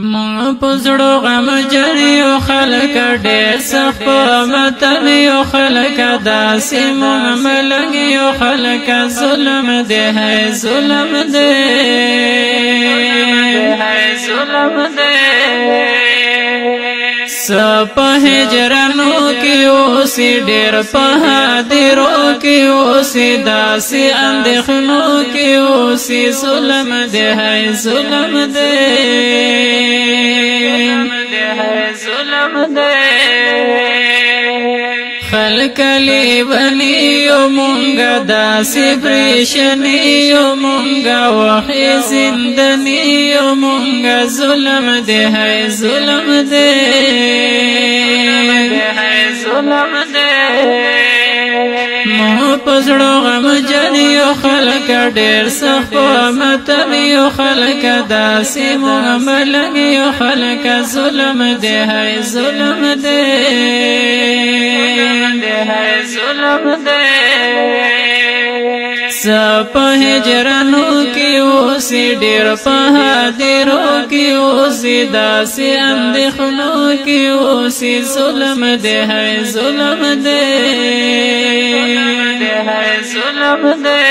مونږ په زړو غم جن یو خلک ډېر سخت په متن یو خلک داسې مونږ ملنګ یو خلک ظلم دی ہے ظلم دی ہے ظلم دی سپ هجرانو کې اوسې ډېر په هدیرو کې اوسې داسې اندېښنو کې اوسې ظلم دی ہے ظلم دی ظلم دی خلق لیونی یو مونږه داسې پریشانی یو مونږه وحی زندنی یو مونږه ظلم دی ہے ظلم دی ظلم دی مو پزړو غم جن یو خلک ډېر سخت په متن یو خلک داسې مونږ ملنګ یو خلک ظلم دی ہے ظلم دی ظلم دی سپ هجرانو کې اوسې ډېر په هدیرو کې اوسې داسې اندېښنو کې اوسې ظلم دی ہے ظلم دی ظلم دی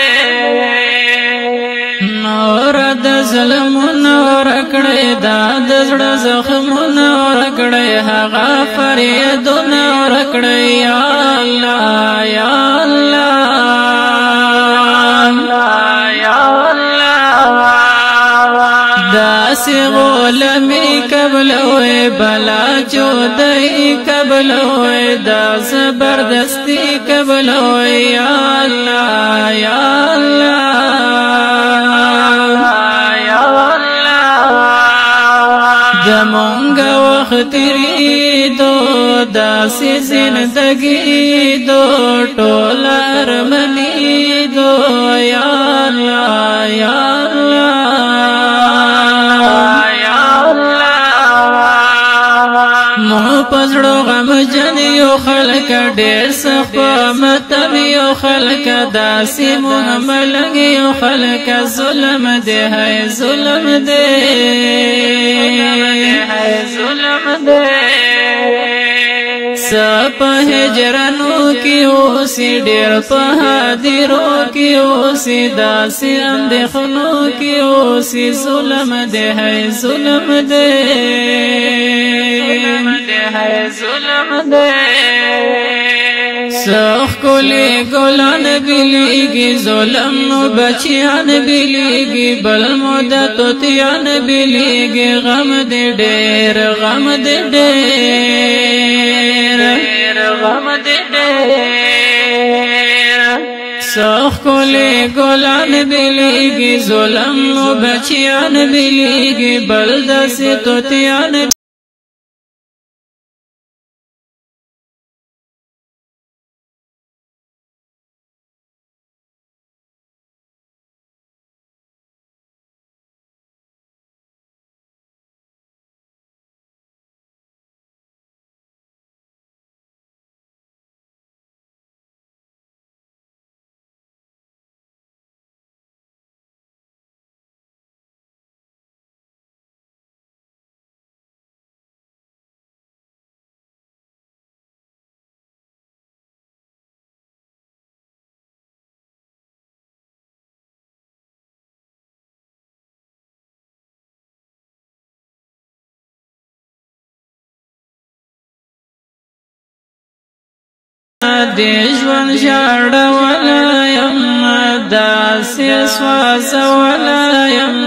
نور د ظلمونو ورکړې دا د زړه زخمونو ورکړې هغه فریادونه ورکړې یا الله یا الله یا الله داسې غلامي قبلوي بلا جودای قبلوي دا زبردستی قبلوي یا الله یا الله زمونږ وخت تیریدو داسې زندګي دو ټول ارمني دو یا الله یا الله یا الله مو پزړو غم جن یو خلک ډېر سخت په متن یو خلک داسې مونږ ملنګ یو خلک ظلم دی ہے ظلم دی ظلم دی سپ هجرانو کې اوسې ډېر په هدیرو کې اوسې داسې اندېښنو کې اوسې ظلم دی ہے ظلم دی ظلم دی سخ کولی ګلان بلیږي ظلم نو بچیان بلیږي بل موده توتیان بلیږي غم دې ډېر غم دې ډېر غم دې ډېر سخ کولی ګلان بلیږي ظلم نو بچیان بلیږي بل داسې توتیان دې ژوند ژړه ولایم داسې سواز ولایم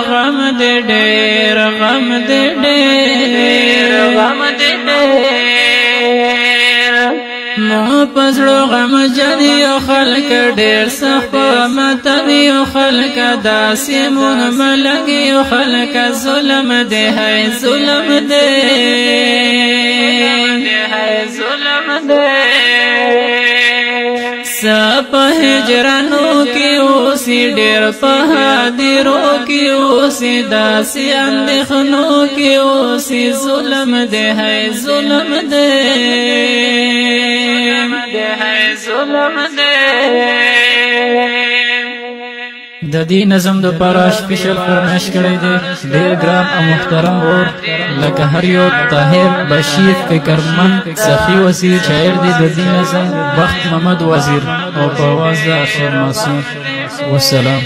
غم دې ډېر غم دې ډېر غم دې ډېر مو پزړو غم جن یو خلک ډېر سخت په متن یو خلک داسې مونږ ملنګ یو خلک ظلم دی ہے ظلم دی ظلم دی سپ هجرانو کې اوسې ډېر په هدیرو کې اوسې داسې اندېښنو کې اوسې ظلم دی ہے ظلم دی ظلم دی د دې نظم د پاره سپیشل فرمایش کړی دی ډیر ګران او محترم ور لکه هر یو طاهر بشیر فکرمند سخی وزیر شاعر دی د دې نظم بخت محمد وزیر او په आवाज د اشر معصوم والسلام